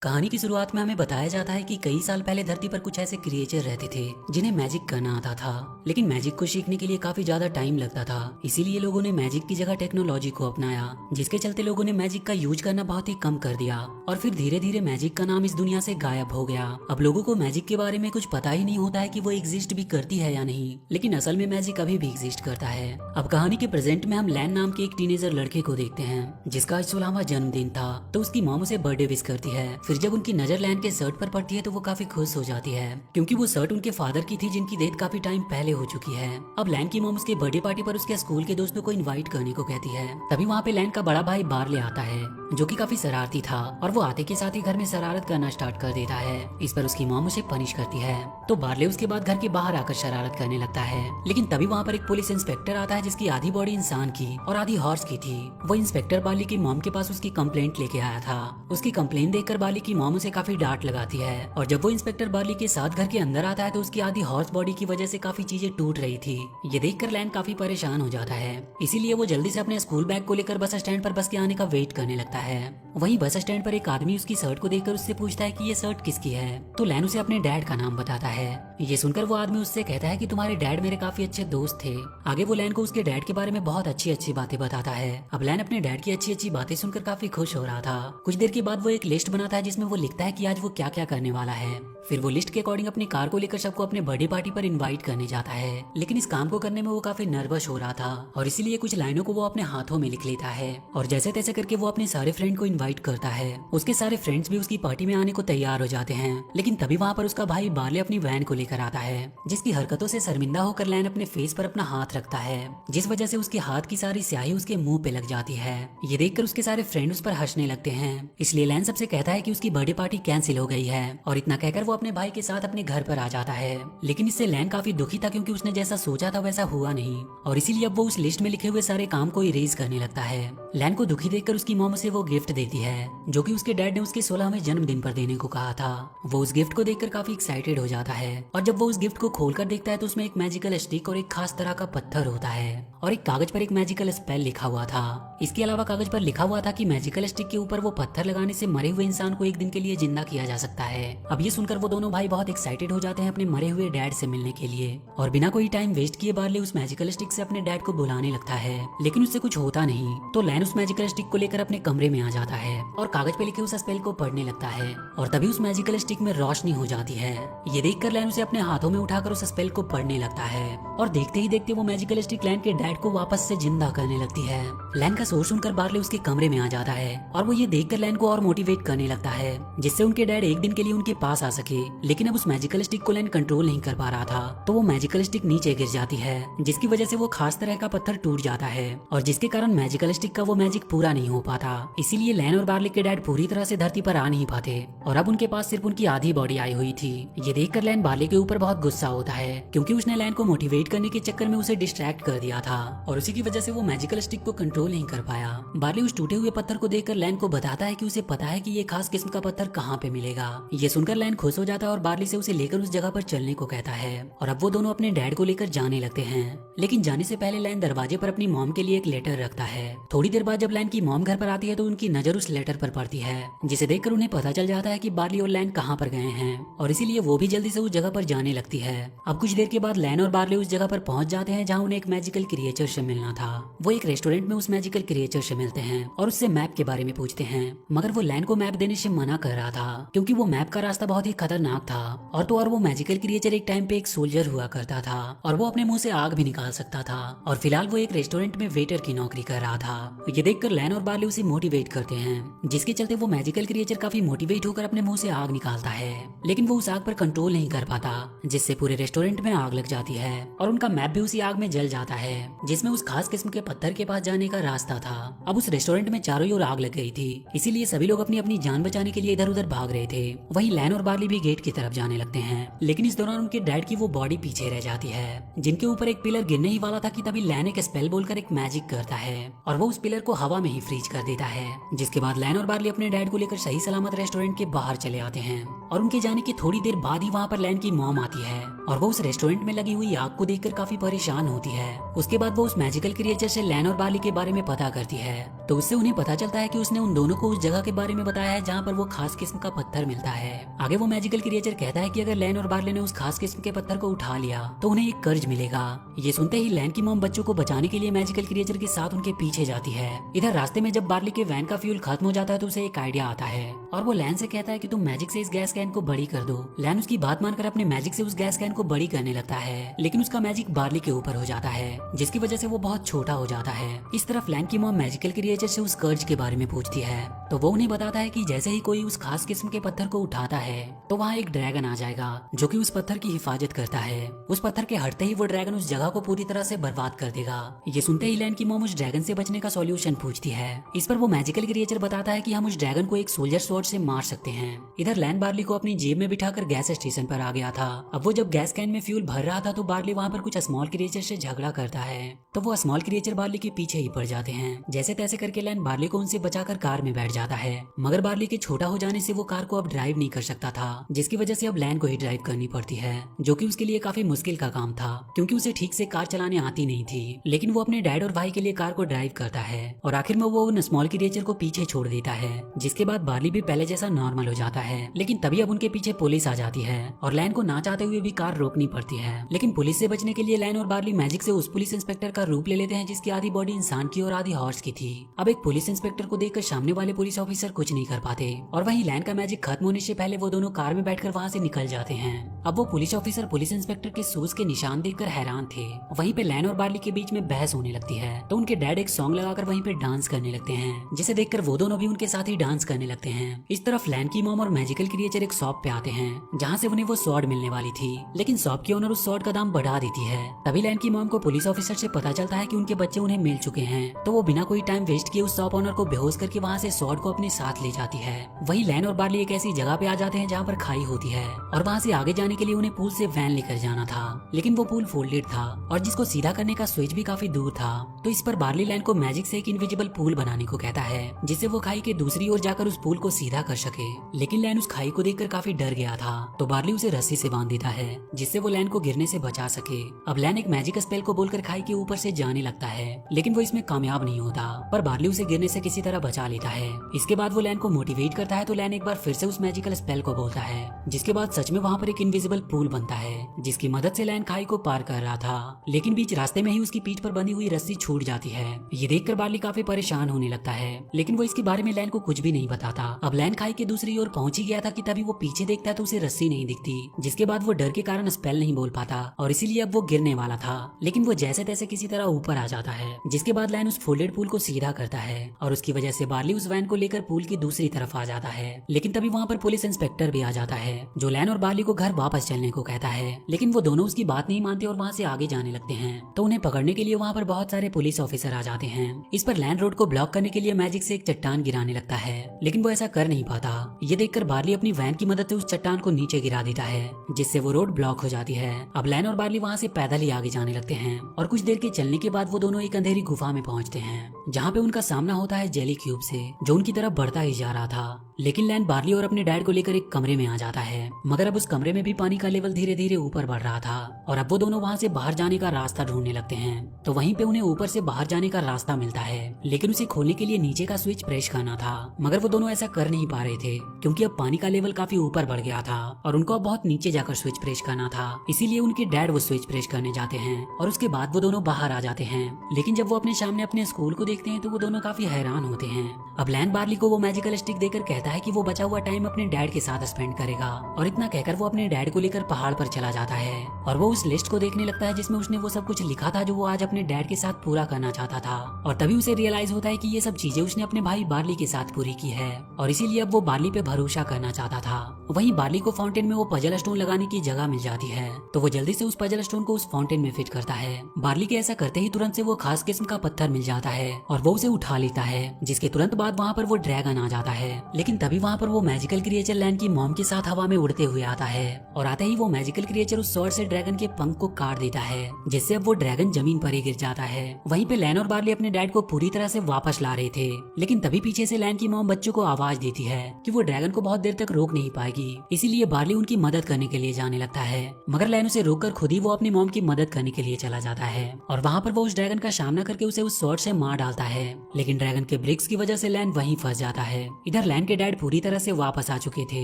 कहानी की शुरुआत में हमें बताया जाता है कि कई साल पहले धरती पर कुछ ऐसे क्रिएचर रहते थे जिन्हें मैजिक करना आता था। लेकिन मैजिक को सीखने के लिए काफी ज्यादा टाइम लगता था, इसीलिए लोगों ने मैजिक की जगह टेक्नोलॉजी को अपनाया, जिसके चलते लोगों ने मैजिक का यूज करना बहुत ही कम कर दिया और फिर धीरे धीरे मैजिक का नाम इस दुनिया से गायब हो गया। अब लोगों को मैजिक के बारे में कुछ पता ही नहीं होता है कि वो एग्जिस्ट भी करती है या नहीं, लेकिन असल में मैजिक अभी भी एग्जिस्ट करता है। अब कहानी के प्रेजेंट में हम लैन नाम के एक टीनेजर लड़के को देखते हैं जिसका आज 16वां जन्मदिन था। तो उसकी मॉम उसे बर्थडे विश करती है। फिर जब उनकी नजर लैन के शर्ट पर पड़ती है तो वो काफी खुश हो जाती है, क्योंकि वो शर्ट उनके फादर की थी जिनकी डेथ काफी टाइम पहले हो चुकी है। अब लैन की मॉम उसके बर्थडे पार्टी पर उसके स्कूल के दोस्तों को इनवाइट करने को कहती है। तभी वहाँ पे लैन का बड़ा भाई बार्ले आता है जो कि काफी शरारती था और वो आते के साथ ही घर में शरारत करना स्टार्ट कर देता है। इस पर उसकी मॉम उसे पनिश करती है। तो बार्ले उसके बाद घर के बाहर आकर शरारत करने लगता है। लेकिन तभी वहाँ पर एक पुलिस इंस्पेक्टर आता है जिसकी आधी बॉडी इंसान की और आधी हॉर्स की थी। वो इंस्पेक्टर बार्ले की मॉम के पास उसकी कंप्लेंट लेके आया था। उसकी कंप्लेंट देखकर बार्ले की मॉम उसे काफी डांट लगाती है और जब वो इंस्पेक्टर बार्ले के साथ घर के अंदर आता है तो उसकी आधी हॉर्स बॉडी की वजह से काफी चीजें टूट रही थी। ये देखकर लैन काफी परेशान हो जाता है, इसीलिए वो जल्दी से अपने स्कूल बैग को लेकर बस स्टैंड पर बस के आने का वेट करने लगता है। वहीं बस स्टैंड पर एक आदमी उसकी शर्ट को देखकर उससे पूछता है कि ये शर्ट किसकी है। तो लैन उसे अपने डैड का नाम बताता है। ये सुनकर वो आदमी उससे कहता है कि तुम्हारे डैड मेरे काफी अच्छे दोस्त थे। आगे वो लैन को उसके डैड के बारे में बहुत अच्छी अच्छी बातें बताता है। अब लैन अपने डैड की अच्छी अच्छी बातें सुनकर काफी खुश हो रहा था। कुछ देर के बाद वो एक लिस्ट बनाता है जिसमें वो लिखता है कि आज वो क्या क्या करने वाला है। फिर वो लिस्ट के अकॉर्डिंग अपनी कार को लेकर सबको अपने बर्थडे पार्टी पर इनवाइट करने जाता है। लेकिन इस काम को करने में वो काफी नर्वस हो रहा था और इसीलिए कुछ लाइनों को वो अपने हाथों में लिख लेता है और जैसे तैसे करके वो अपने सारे फ्रेंड को इनवाइट करता है। उसके सारे फ्रेंड्स भी उसकी पार्टी में आने को तैयार हो जाते हैं। लेकिन तभी वहाँ पर उसका भाई बार्ले अपनी वैन को लेकर आता है, जिसकी हरकतों से शर्मिंदा होकर लैन अपने फेस पर अपना हाथ रखता है, जिस वजह से उसके हाथ की सारी स्याही उसके मुंह पे लग जाती है। ये देखकर उसके सारे फ्रेंड उस पर हंसने लगते हैं। इसलिए लैन सबसे कहता है कि उसकी बर्थडे पार्टी कैंसिल हो गई है और इतना कहकर वो अपने भाई के साथ अपने घर पर आ जाता है। लेकिन इससे लैन काफी दुखी था, क्योंकि उसने जैसा सोचा था वैसा हुआ नहीं और इसीलिए अब वो उस लिस्ट में लिखे हुए सारे काम को इरेज करने लगता है। लैन को दुखी देखकर उसकी मॉम उसे वो गिफ्ट देती है जो कि उसके डैड ने उसके 16वें जन्मदिन पर देने को कहा था। वो उस गिफ्ट को देखकर काफी एक्साइटेड हो जाता है और जब वो उस गिफ्ट को खोलकर देखता है तो उसमें एक मैजिकल स्टिक और एक खास तरह का पत्थर होता है और एक कागज पर एक मैजिकल स्पेल लिखा हुआ था। इसके अलावा कागज पर लिखा हुआ था कि मैजिकल स्टिक के ऊपर वो पत्थर लगाने से मरे हुए इंसान को एक दिन के लिए जिंदा किया जा सकता है। अब ये सुनकर वो दोनों भाई बहुत एक्साइटेड हो जाते हैं अपने मरे हुए डैड से मिलने के लिए और बिना कोई टाइम वेस्ट किए बार्ले उस मैजिकल स्टिक से अपने डैड को बुलाने लगता है। लेकिन उससे कुछ होता नहीं। तो लैन उस मैजिकल स्टिक को लेकर अपने कमरे में आ जाता है और कागज पे लिखे उस स्पेल को पढ़ने लगता है और तभी उस मैजिकल स्टिक में रोशनी हो जाती है। ये देखकर लैन उसे अपने हाथों में उठाकर उस स्पेल को पढ़ने लगता है और देखते ही देखते वो मैजिकल स्टिक लैन के डैड को वापस से जिंदा करने लगती है। लैन का शोर सुनकर बार्ले उसके कमरे में आ जाता है और वो ये देखकर लैन को और मोटिवेट करने लगता है जिससे उनके डैड एक दिन के लिए उनके पास आ सके। लेकिन अब उस मैजिकल स्टिक को लैन कंट्रोल नहीं कर पा रहा था, तो वो मैजिकल स्टिक नीचे गिर जाती है, जिसकी वजह से वो खास तरह का पत्थर टूट जाता है और जिसके कारण मैजिकल स्टिक का वो मैजिक पूरा नहीं हो पाता। इसीलिए लैन और बार्ले के डैड पूरी तरह से धरती पर आ नहीं पाते और अब उनके पास सिर्फ उनकी आधी बॉडी आई हुई थी। ये देखकर लैन बार्ले के ऊपर बहुत गुस्सा होता है, क्योंकि उसने लैन को मोटिवेट करने के चक्कर में उसे डिस्ट्रैक्ट कर दिया था और उसी की वजह से वो मैजिकल स्टिक को कंट्रोल नहीं कर पाया। बार्ले उस टूटे हुए पत्थर को देखकर लैन को बताता है कि उसे पता है कि ये खास किस्म का पत्थर कहाँ पे मिलेगा। ये सुनकर लैन खुश हो जाता है और बार्ले से उसे लेकर उस जगह पर चलने को कहता है और अब वो दोनों अपने डैड को लेकर जाने लगते हैं। लेकिन जाने से पहले लैन दरवाजे पर अपनी मॉम के लिए एक लेटर रखता है। थोड़ी देर बाद जब लैन की मॉम घर पर आती है तो उनकी नजर उस लेटर पर पड़ती है, जिसे देखकर उन्हें पता चल जाता है कि बार्ले और लैन कहाँ पर गए हैं और इसीलिए वो भी जल्दी से उस जगह पर जाने लगती है। अब कुछ देर के बाद लैन और बार्ले उस जगह पर पहुंच जाते हैं जहाँ उन्हें एक मैजिकल क्रिएचर से मिलना था। वो एक रेस्टोरेंट में उस मैजिकल क्रिएचर से मिलते हैं और उससे मैप के बारे में पूछते हैं, मगर वो लैन को मैप देने से मना कर रहा था, क्योंकि वो मैप का रास्ता बहुत ही खतरनाक था और वो मैजिकल क्रिएचर एक टाइम पे एक सोल्जर हुआ करता था और वो अपने मुंह से आग भी निकाल सकता था और फिलहाल वो एक रेस्टोरेंट में वेटर की नौकरी कर रहा था। ये देखकर लैन और बार्ले उसे मोटिवेट करते हैं, जिसके चलते वो मैजिकल क्रिएचर काफी मोटिवेट होकर अपने मुंह से आग निकालता है। लेकिन वो उस आग पर कंट्रोल नहीं कर पाता, जिससे पूरे रेस्टोरेंट में आग लग जाती है और उनका मैप भी उसी आग में जल जाता है, जिसमें उस खास किस्म के पत्थर के पास जाने का रास्ता था। अब उस रेस्टोरेंट में चारों ओर आग लग गई थी, इसीलिए सभी लोग अपनी अपनी जान बचाने के लिए इधर उधर भाग रहे थे। वहीं लैन और बार्ले भी गेट की तरफ जाने लगते हैं, लेकिन इस दौरान उनके डैड की वो बॉडी पीछे रह जाती है, जिनके ऊपर एक पिलर गिरने ही वाला था कि तभी लैन एक स्पेल बोलकर एक मैजिक करता है और वो उस पिलर को हवा में ही फ्रीज कर देता है। जिसके बाद लैन और बार्ले अपने डैड को लेकर सही सलामत रेस्टोरेंट के बाहर चले आते हैं और उनके जाने की थोड़ी देर बाद ही वहाँ पर लैन की मॉम आती है और वो उस रेस्टोरेंट में लगी हुई आग को देखकर काफी परेशान होती है। उसके बाद वो उस मैजिकल क्रिएचर से लैन और बार्ले के बारे में पता करती है, तो उससे उन्हें पता चलता है कि उसने उन दोनों को उस जगह के बारे में बताया है जहाँ पर पर वो खास किस्म का पत्थर मिलता है। आगे वो मैजिकल क्रिएचर कहता है कि अगर लैन और बार्ली ने उस खास किस्म के पत्थर को उठा लिया तो उन्हें एक कर्ज मिलेगा। ये सुनते ही लैन की मॉम बच्चों को बचाने के लिए मैजिकल क्रिएचर के साथ उनके पीछे जाती है। इधर रास्ते में जब बार्ली के वैन का फ्यूल खत्म हो जाता है तो उसे एक आइडिया आता है और वो लैन से कहता है कि तुम मैजिक से इस गैस कैन को बड़ी कर दो। लैन उसकी बात मानकर अपने मैजिक से उस गैस कैन को बड़ी करने लगता है, लेकिन उसका मैजिक बार्ली के ऊपर हो जाता है, जिसकी वजह से वो बहुत छोटा हो जाता है। इस तरफ लैन की मॉम मैजिकल क्रिएचर से उस कर्ज के बारे में पूछती है तो वो उन्हें बताता है कि जैसे ही कोई उस खास किस्म के पत्थर को उठाता है तो वहाँ एक ड्रैगन आ जाएगा जो कि उस पत्थर की हिफाजत करता है। उस पत्थर के हटते ही वो ड्रैगन उस जगह को पूरी तरह से बर्बाद कर देगा। ये सुनते ही लैन की मॉम उस ड्रैगन से बचने का सॉल्यूशन पूछती है। इस पर वो मैजिकल क्रिएचर बताता है कि हम उस ड्रैगन को एक सोल्जर स्वॉर्ड से मार सकते हैं। इधर लैन बार्ली को अपनी जेब में बिठाकर गैस स्टेशन पर आ गया था। अब वो जब गैस कैन में फ्यूल भर रहा था तो बार्ली वहाँ पर कुछ स्मॉल क्रिएचर से झगड़ा करता है, तो वो स्मॉल क्रिएचर बार्ली के पीछे ही पड़ जाते हैं। जैसे तैसे करके लैन बार्ली को उनसे बचाकर कार में बैठ जाता है, मगर बार्ली के छोटा हो जाने से वो कार को अब ड्राइव नहीं कर सकता था, जिसकी वजह से अब लैन को ही ड्राइव करनी पड़ती है, जो कि उसके लिए काफी मुश्किल का काम था क्योंकि उसे ठीक से कार चलाने आती नहीं थी। लेकिन वो अपने डैड और भाई के लिए कार को ड्राइव करता है और आखिर में वो उन स्मॉल क्रिएचर को पीछे छोड़ देता है, जिसके बाद बार्ली भी पहले जैसा नॉर्मल हो जाता है। लेकिन तभी अब उनके पीछे पुलिस आ जाती है और लैन को ना चाहते हुए भी कार रोकनी पड़ती है। लेकिन पुलिस से बचने के लिए लैन और बार्ली मैजिक से उस पुलिस इंस्पेक्टर का रूप ले लेते हैं जिसकी आधी बॉडी इंसान की और आधी हॉर्स की थी। अब एक पुलिस इंस्पेक्टर को देखकर सामने वाले पुलिस ऑफिसर कुछ नहीं कर पाते और वहीं लैन का मैजिक खत्म होने से पहले वो दोनों कार में बैठकर वहाँ से निकल जाते हैं। अब वो पुलिस ऑफिसर पुलिस इंस्पेक्टर के शूज के निशान देखकर हैरान थे। वहीं पे लैन और बार्ली के बीच में बहस होने लगती है तो उनके डैड एक सॉन्ग लगाकर वहीं पे डांस करने लगते हैं, जिसे देखकर वो दोनों भी उनके साथ ही डांस करने लगते हैं। इस तरफ लैन की मॉम और मैजिकल क्रिएचर एक शॉप पे आते हैं जहाँ से उन्हें वो स्वॉर्ड मिलने वाली थी, लेकिन शॉप की ओनर उस स्वॉर्ड का दाम बढ़ा देती है। तभी लैन की मॉम को पुलिस ऑफिसर से पता चलता है कि उनके बच्चे उन्हें मिल चुके हैं, तो वो बिना कोई टाइम वेस्ट किए उस शॉप ओनर को बेहोश करके वहाँ से स्वॉर्ड को अपने साथ ले जाती है। वहीं लैन और बार्ली एक ऐसी जगह पे आ जाते हैं जहाँ पर खाई होती है और वहाँ से आगे जाने के लिए उन्हें पूल से वैन लेकर जाना था, लेकिन वो पूल फोल्डेड था और जिसको सीधा करने का स्विच भी काफी दूर था। तो इस पर बार्ली लैन को मैजिक से एक इनविजिबल पूल बनाने को कहता है जिससे वो खाई के दूसरी ओर जाकर उस पूल को सीधा कर सके, लेकिन लैन उस खाई को देखकर काफी डर गया था, तो बार्ली उसे रस्सी से बांध देता है जिससे वो लैन को गिरने से बचा सके। अब लैन एक मैजिक स्पेल को बोलकर खाई के ऊपर से जाने लगता है, लेकिन वो इसमें कामयाब नहीं होता, पर बार्ली उसे गिरने से किसी तरह बचा लेता है। इसके बाद वो लैन को मोटिवेट करता है तो लैन एक बार फिर से उस मैजिकल स्पेल को बोलता है, जिसके बाद सच में वहाँ पर एक इनविजिबल पूल बनता है जिसकी मदद से लैन खाई को पार कर रहा था, लेकिन बीच रास्ते में ही उसकी पीठ पर बंधी हुई रस्सी छूट जाती है। ये देखकर बार्ली काफी परेशान होने लगता है, लेकिन वो इसके बारे में लैन को कुछ भी नहीं बताता। अब लैन खाई के दूसरी ओर पहुंच ही गया था कि तभी वो पीछे देखता है तो उसे रस्सी नहीं दिखती, जिसके बाद वो डर के कारण स्पेल नहीं बोल पाता और इसीलिए अब वो गिरने वाला था, लेकिन वो जैसे तैसे किसी तरह ऊपर आ जाता है, जिसके बाद लैन उस फोल्डेड पूल को सीधा करता है और उसकी वजह से बार्ली उस वैन को लेकर पूल की दूसरी तरफ आ जाता है। लेकिन तभी वहाँ पर पुलिस इंस्पेक्टर भी आ जाता है जो लैन और बार्ली को घर वापस चलने को कहता है, लेकिन वो दोनों उसकी बात नहीं मानते और वहाँ से आगे जाने लगते हैं। तो उन्हें पकड़ने के लिए वहाँ पर बहुत सारे पुलिस ऑफिसर आ जाते हैं। इस पर लैन रोड को ब्लॉक करने के लिए मैजिक से एक चट्टान गिराने लगता है, लेकिन वो ऐसा कर नहीं पाता। ये देखकर बार्ली अपनी वैन की मदद से उस चट्टान को नीचे गिरा देता है, जिससे वो रोड ब्लॉक हो जाती है। अब लैन और बार्ली वहाँ से पैदल ही आगे जाने लगते हैं और कुछ देर के चलने के बाद वो दोनों एक अंधेरी गुफा में पहुँचते हैं जहाँ पे उनका सामना होता है जेली क्यूब से, जो उनकी तरफ बढ़ता ही जा रहा था। लेकिन लैन बार्ली और अपने डैड को लेकर एक कमरे में आ जाता है, मगर अब उस कमरे में भी पानी का लेवल धीरे धीरे ऊपर बढ़ रहा था और अब वो दोनों वहाँ से बाहर जाने का रास्ता ढूंढने लगते हैं। तो वहीं पे उन्हें ऊपर से बाहर जाने का रास्ता मिलता है, लेकिन उसे खोलने के लिए नीचे का स्विच प्रेस करना था, मगर वो दोनों ऐसा कर नहीं पा रहे थे क्योंकि अब पानी का लेवल काफी ऊपर बढ़ गया था और उनको अब बहुत नीचे जाकर स्विच प्रेस करना था। इसीलिए उनके डैड वो स्विच प्रेस करने जाते हैं और उसके बाद वो दोनों बाहर आ जाते हैं। लेकिन जब वो अपने सामने अपने स्कूल को देखते हैं तो वो दोनों काफी हैरान होते हैं। अब लैन बार्ली को वो मैजिकल स्टिक देकर कहता है कि वो बचा हुआ टाइम अपने डैड के साथ स्पेंड करेगा, और इतना कहकर वो अपने डैड को लेकर पहाड़ पर चला जाता है और वो उस लिस्ट को देखने लगता है जिसमें उसने वो सब कुछ लिखा था जो वो आज अपने डैड के साथ पूरा करना चाहता था। और तभी उसे रियलाइज होता है कि ये सब चीजें उसने अपने भाई बार्ली के साथ पूरी की है और इसीलिए अब वो बार्ली पे भरोसा करना चाहता था। वहीं बार्ली को फाउंटेन में वो पजल स्टोन लगाने की जगह मिल जाती है, तो वो जल्दी से उस पजल स्टोन को उस फाउंटेन में फिट करता है। बार्ली के ऐसा करते ही तुरंत से वो खास किस्म का पत्थर मिल जाता है और वो उसे उठा लेता है, जिसके तुरंत बाद वहाँ पर वो ड्रैगन आ जाता है। लेकिन तभी वहाँ पर वो मैजिकल क्रिएचर लैन की मॉम के साथ हवा में उड़ते हुए आता है और आते ही वो मैजिकल क्रिएचर उस स्वॉर्ड से ड्रैगन के पंख को काट देता है, जिससे अब वो ड्रैगन जमीन पर ही गिर जाता है। वहीं पे लैन और बार्ली अपने डैड को पूरी तरह से वापस ला रहे थे, लेकिन तभी पीछे से लैन की मॉम बच्चों को आवाज देती है कि वो ड्रैगन को बहुत देर तक रोक नहीं पाएगी, इसीलिए बार्ली उनकी मदद करने के लिए जाने लगता है। मगर लैन उसे रोककर खुद ही वो अपनी मॉम की मदद करने के लिए चला जाता है और वहाँ पर वो उस ड्रैगन का सामना करके उसे उस स्वॉर्ड से मार डालता है, लेकिन ड्रैगन के ब्रिक्स की वजह से लैन वहीं फंस जाता है। इधर लैन के डैड पूरी तरह से वापस आ चुके थे,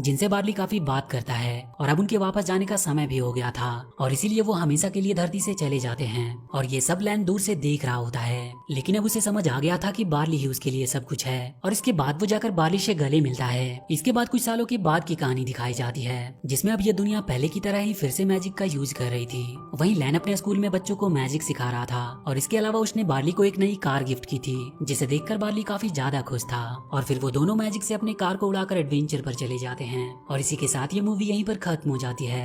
जिनसे बार्ली काफी बात करता है और अब उनके वापस जाने का समय भी हो गया था और इसीलिए वो हमेशा के लिए धरती से चले जाते हैं। और ये सब लैन दूर से देख रहा होता है, लेकिन अब उसे समझ आ गया था कि बार्ली ही उसके लिए सब कुछ है। और इसके बाद वो जाकर बार्ली से गले मिलता है। इसके बाद कुछ सालों के बाद की कहानी दिखाई जाती है, जिसमें अब ये दुनिया पहले की तरह ही फिर से मैजिक का यूज कर रही थी। वहीं लैन अपने स्कूल में बच्चों को मैजिक सिखा रहा था और इसके अलावा उसने बार्ली को एक नई कार गिफ्ट की थी, जिसे देखकर बार्ली काफी ज्यादा खुश था। और फिर वो दोनों मैजिक से अपने कार को उड़ाकर एडवेंचर पर चले जाते हैं। और इसी के साथ ये मूवी यहीं पर खत्म हो जाती है।